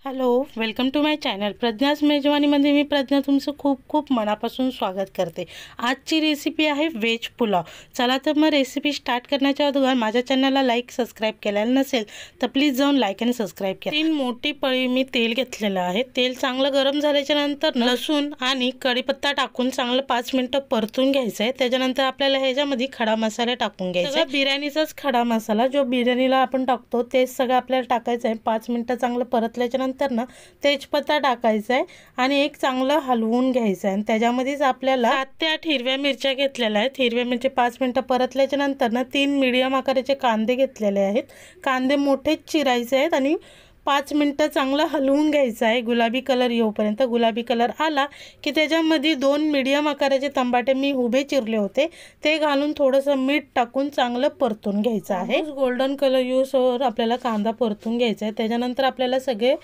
Hello, welcome to my channel Pragya's मेजवानीमध्ये मी प्रज्ञा तुमचं खूप खूप मनापासून स्वागत करते। आजची रेसिपी आहे व्हेज पुलाव। चला तर मग रेसिपी स्टार्ट करण्याच्या अगोदर माझ्या चॅनलला लाईक सबस्क्राइब केलेलं नसेल तर प्लीज जाऊन लाईक आणि सबस्क्राइब करा। 3 मोठी पळी मी तेल घेतलेलं आहे। तेल चांगलं गरम झाल्याच्या नंतर लसूण आणि कढीपत्ता टाकून चांगलं 5 मिनिटं परतून घ्यायचं आहे। त्याच्यानंतर आपल्याला ह्याच्यामध्ये खडा मसाला टाकून घ्यायचा आहे। बिर्याणीचाच खडा मसाला जो बिर्याणीला आपण टाकतो तेच सगळं आपल्याला टाकायचं आहे। 5 मिनिटं चांगलं परतल्याच्या नंतर ना तेजपत्ता टाकायचा आहे आणि एक चांगलं हलवून घ्यायचं आहे। त्याच्यामध्येच आपल्याला 7 ते 8 हिरव्या मिरच्या घेतलेल्या आहेत। हिरव्या मिरच्या 5 मिनिटं परतल्याच्या नंतर ना 3 मीडियम आकाराचे कांदे घेतलेले आहेत। कांदे मोठे चिरायचे आहेत आणि 5 मिनिटं चांगलं हलवून घ्यायचं आहे गुलाबी कलर येऊपर्यंत। गुलाबी कलर आला की त्याच्यामध्ये 2 मीडियम आकाराचे टमाटे मी उभे चिरले होते ते घालून थोडंसं मीठ टाकून चांगलं परतून घ्यायचं आहे। गोल्डन कलर येऊसवर आपल्याला कांदा परतून घ्यायचा आहे। त्याच्यानंतर आपल्याला सगळे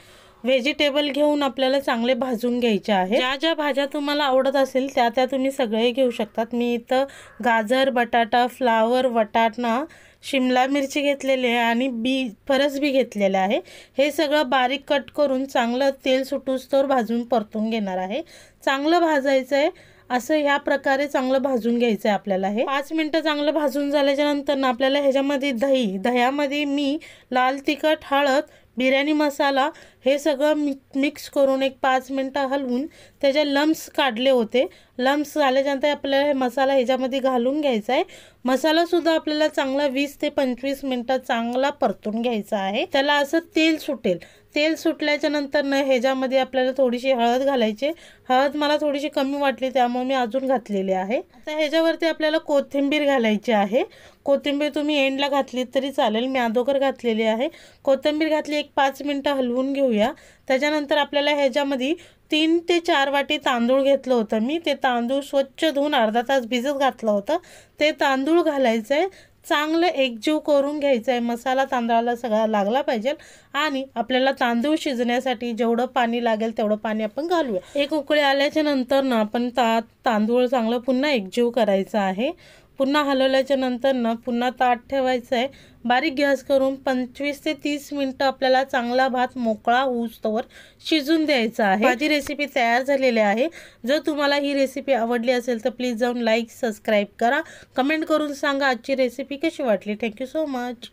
व्हेजिटेबल घेऊन आपल्याला चांगले भाजून घ्यायचे आहे। ज्या ज्या भाज्या तुम्हाला आवडत असेल त्या तुम्ही सगळे घेऊ शकतात। मी इथं गाजर, बटाटा, फ्लावर, वाटाणा, शिमला मिरची घेतलेली आहे आणि फरसबी घेतलेले आहे। हे सगळं बारीक कट करून चांगलं तेल सुटूस्तोवर भाजून परतून घेणार आहे। चांगलं भाजायचं आहे असं ह्या प्रकारे चांगलं भाजून घ्यायचं आहे आपल्याला। हे 5 मिनिटं चांगलं भाजून झाल्याच्या नंतर ना आपल्याला ह्याच्यामध्ये दह्यामध्ये मी लाल तिखट, हळद, बिर्याणी मसाला हे सगळं मिक्स करून एक 5 मिनिटं हलवून त्याचे लम्स काढले होते। लम्स झाल्यानंतर आपल्याला हे मसाला ह्याच्यामध्ये घालून घ्यायचा आहे। मसाला सुद्धा आपल्याला चांगला 20 ते 25 मिनिटं चांगला परतून घ्यायचा आहे। त्याला असं तेल सुटेल। तेल सुटल्याच्या नंतर ना ह्याच्यामध्ये आपल्याला थोडीशी हळद घालायची। हळद मला थोडीशी कमी वाटली त्यामुळे मी अजून घातलेली आहे। आता ह्याच्यावरती आपल्याला कोथिंबीर घालायची आहे। कोथिंबीर तुम्ही एंडला घातली तरी चालेल, मी अगोदर घातलेली आहे। कोथिंबीर घातली, एक 5 मिनिटं हलवून घेऊया। त्याच्यानंतर आपल्याला ह्याच्यामध्ये 3 ते 4 वाटी तांदूळ घेतलं होतं मी। ते तांदूळ स्वच्छ धुवून अर्धा तास भिजत घातलं होतं। ते तांदूळ घालायचं आहे, चांगलं एकजीव करून घ्यायचं आहे। मसाला तांदळाला सगळा लागला पाहिजे आणि आपल्याला तांदूळ शिजण्यासाठी जेवढं पाणी लागेल तेवढं पाणी आपण घालूया। एक उकळी आल्याच्या नंतर ना आपण तांदूळ चांगलं पुन्हा एकजीव करायचं आहे। पुन्हा हलवल्याच्या नंतर ना पुन्हा ताट ठेवायचं आहे। बारीक गॅस करून 25 ते 30 मिनिटं आपल्याला चांगला भात मोकळा होऊस्तोवर शिजून द्यायचा आहे। माझी रेसिपी तयार झालेली आहे। जर तुम्हाला ही रेसिपी आवडली असेल तर प्लीज जाऊन लाईक सबस्क्राइब करा। कमेंट करून सांगा आजची रेसिपी कशी वाटली। Thank you so much.